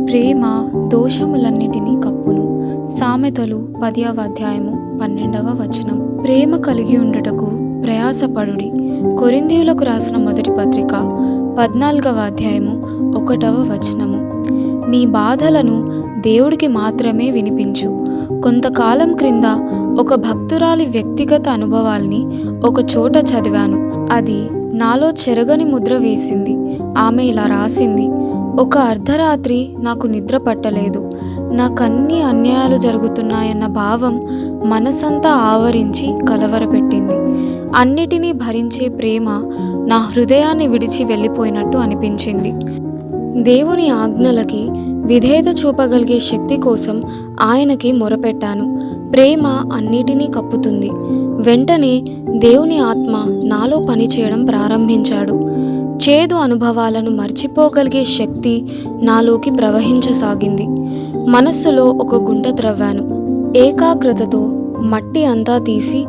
ప్రేమ దోషములన్నిటినీ కప్పును. సామెతలు 10వ అధ్యాయము 12వ వచనం. ప్రేమ కలిగి ఉండుటకు ప్రయాసపడుడి. కొరింథీయులకు రాసిన మొదటి పత్రిక 14వ అధ్యాయము 1వ వచనము. నీ బాధలను దేవుడికి మాత్రమే వినిపించు. కొంతకాలం క్రింద ఒక భక్తురాలి వ్యక్తిగత అనుభవాల్ని ఒక చోట చదివాను. అది నాలో చెరగని ముద్ర వేసింది. ఆమె ఇలా రాసింది: ఒక అర్ధరాత్రి నాకు నిద్ర పట్టలేదు. నాకన్నీ అన్యాయాలు జరుగుతున్నాయన్న భావం మనసంతా ఆవరించి కలవరపెట్టింది. అన్నిటినీ భరించే ప్రేమ నా హృదయాన్ని విడిచి వెళ్ళిపోయినట్టు అనిపించింది. దేవుని ఆజ్ఞలకి విధేయత చూపగలిగే శక్తి కోసం ఆయనకి మొరపెట్టాను. ప్రేమ అన్నిటినీ కప్పుతుంది. వెంటనే దేవుని ఆత్మ నాలో పనిచేయడం ప్రారంభించాడు. చేదు అనుభవాలను మర్చిపోగలిగే శక్తి నాలోకి ప్రవహించసాగింది. మనస్సులో ఒక గుంట త్రవ్వాను. ఏకాగ్రతతో మట్టి అంతా తీసి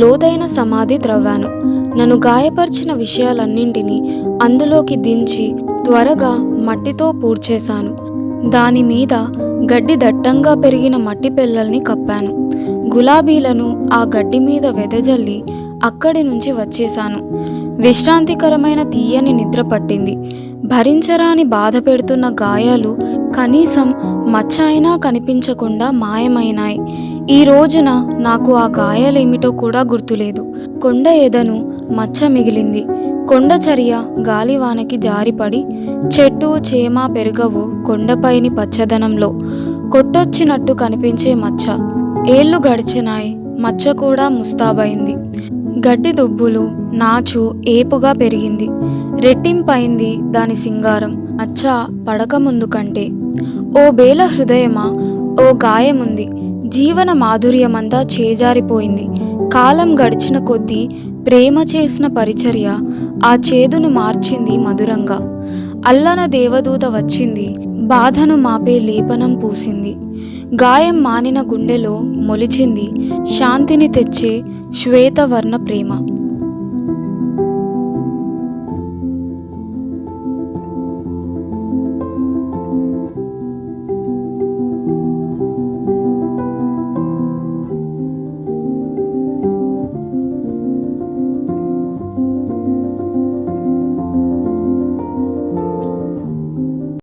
లోతైన సమాధి త్రవ్వాను. నన్ను గాయపరిచిన విషయాలన్నింటినీ అందులోకి దించి త్వరగా మట్టితో పూడ్చేశాను. దానిమీద గడ్డి దట్టంగా పెరిగిన మట్టి పెళ్ళల్ని కప్పాను. గులాబీలను ఆ గడ్డి మీద వెదజల్లి అక్కడి నుంచి వచ్చేశాను. విశ్రాంతికరమైన తీయని నిద్ర పట్టింది. భరించరాని బాధ పెడుతున్న గాయాలు కనీసం మచ్చ అయినా కనిపించకుండా మాయమైనాయి. ఈ రోజున నాకు ఆ గాయాలేమిటో కూడా గుర్తులేదు. కొండ ఎదను మచ్చ మిగిలింది. కొండ చర్య గాలివానకి జారిపడి చెట్టు చేమ పెరగవు కొండపైని పచ్చదనంలో కొట్టొచ్చినట్టు కనిపించే మచ్చ. ఏళ్ళు గడిచినాయి. మచ్చ కూడా ముస్తాబైంది. గడ్డి దుబ్బులు నాచు ఏపుగా పెరిగింది. రెట్టింపైంది దాని సింగారం మచ్చ పడక ముందు కంటే. ఓ బేల హృదయమా, ఓ గాయముంది. జీవన మాధుర్యమంతా చేజారిపోయింది. కాలం గడిచిన కొద్దీ ప్రేమ చేసిన పరిచర్య ఆ చేదును మార్చింది మధురంగా. అల్లన దేవదూత వచ్చింది. బాధను మాపే లేపనం పూసింది. గాయం మానిన గుండెలో మొలిచింది శాంతిని తెచ్చే శ్వేతవర్ణ ప్రేమ.